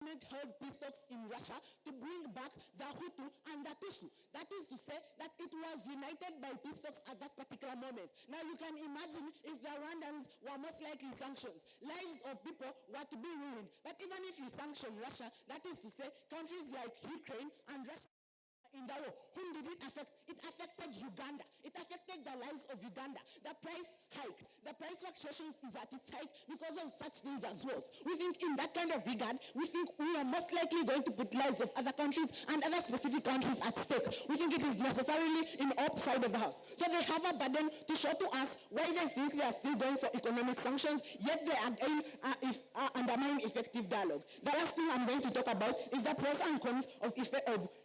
government held peace talks in Russia to bring back the Hutu and the Tutsi. That is to say that it was united by peace talks at that particular moment. Now you can imagine if the Rwandans were most likely sanctions, lives of people were to be ruined. But even if you sanction Russia, that is to say countries like Ukraine and Russia in the war, whom did it affect? It affected Uganda. It affected the lives of Uganda. The price hiked. The price fluctuations is at its height because of such things as wars. We think in that kind of regard, we think we are most likely going to put lives of other countries and other specific countries at stake. We think it is necessarily in our side of the house. So they have a burden to show to us why they think they are still going for economic sanctions, yet they again undermine effective dialogue. The last thing I'm going to talk about is the pros and cons of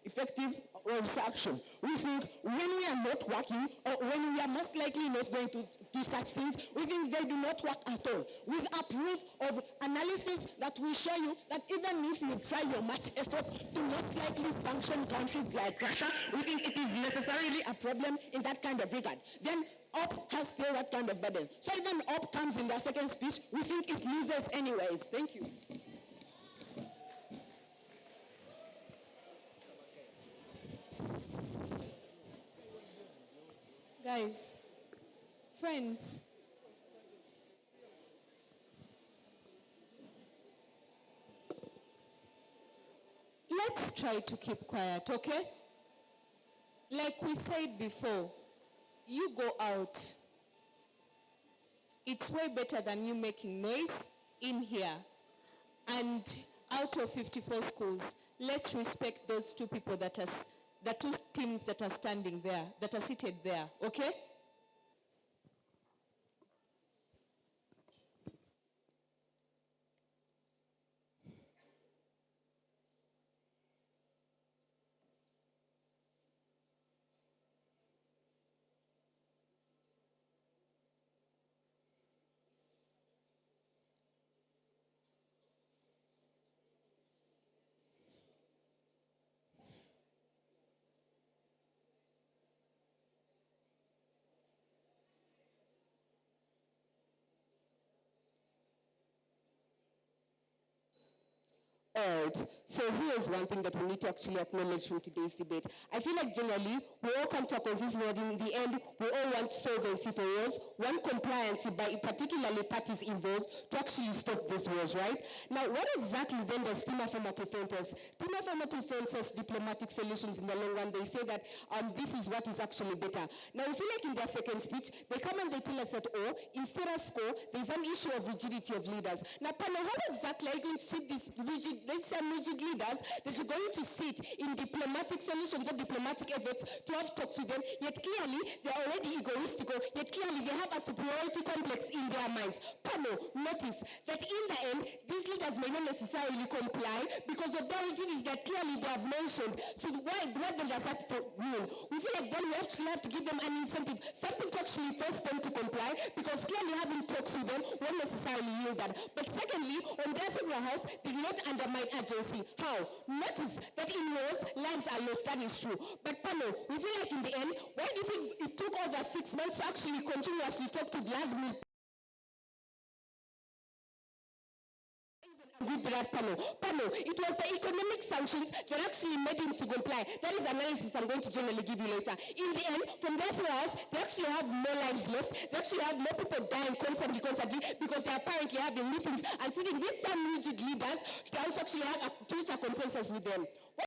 effective sanction. We think when we are not working, or when we are most likely not going to do such things, we think they do not work at all. With a proof of analysis that will show you that even if you try your much effort to most likely sanction countries like Russia, we think it is necessarily a problem in that kind of regard. Then OP has still that kind of burden. So even OP comes in the second speech, we think it loses anyways. Thank you. Guys, friends, let's try to keep quiet, okay? Like we said before, you go out. It's way better than you making noise in here. And out of 54 schools, let's respect those two people that are the two teams that are standing there, that are seated there, okay? All right, so here's one thing that we need to actually acknowledge from today's debate. I feel like generally, we all come to a consensus that in the end, we all want solvency for wars, want compliance by particularly parties involved to actually stop these wars, right? Now, what exactly then does team affirmative front us? Team affirmative front says diplomatic solutions in the long run. They say that this is what is actually better. Now, I feel like in their second speech, they come and they tell us that, oh, in status quo, there's an issue of rigidity of leaders. Now, Pano, how exactly are you going to see this rigid? There's some rigid leaders that are going to sit in diplomatic solutions or diplomatic efforts to have talks with them, yet clearly they're already egoistical, yet clearly they have a superiority complex in their minds. Pano, notice that in the end, these leaders may not necessarily comply because of their rigidity that clearly they have mentioned. So what does that mean? We feel like then we actually have to give them an incentive, something to actually force them to comply, because clearly having talks with them won't necessarily yield that. But secondly, on their civil house, they do not undermine agency. How? Notice that in wars, lives are lost. That is true. But Pano, we feel like in the end, why do you think it took over 6 months to actually continuously talk to Vladimir? With that Pano, it was the economic sanctions that actually made him to comply. That is analysis I'm going to generally give you later. In the end, from their house, they actually have more lives lost. They actually have more people dying constantly because they're apparently having meetings and sitting with some rigid leaders to actually have to reach a consensus with them.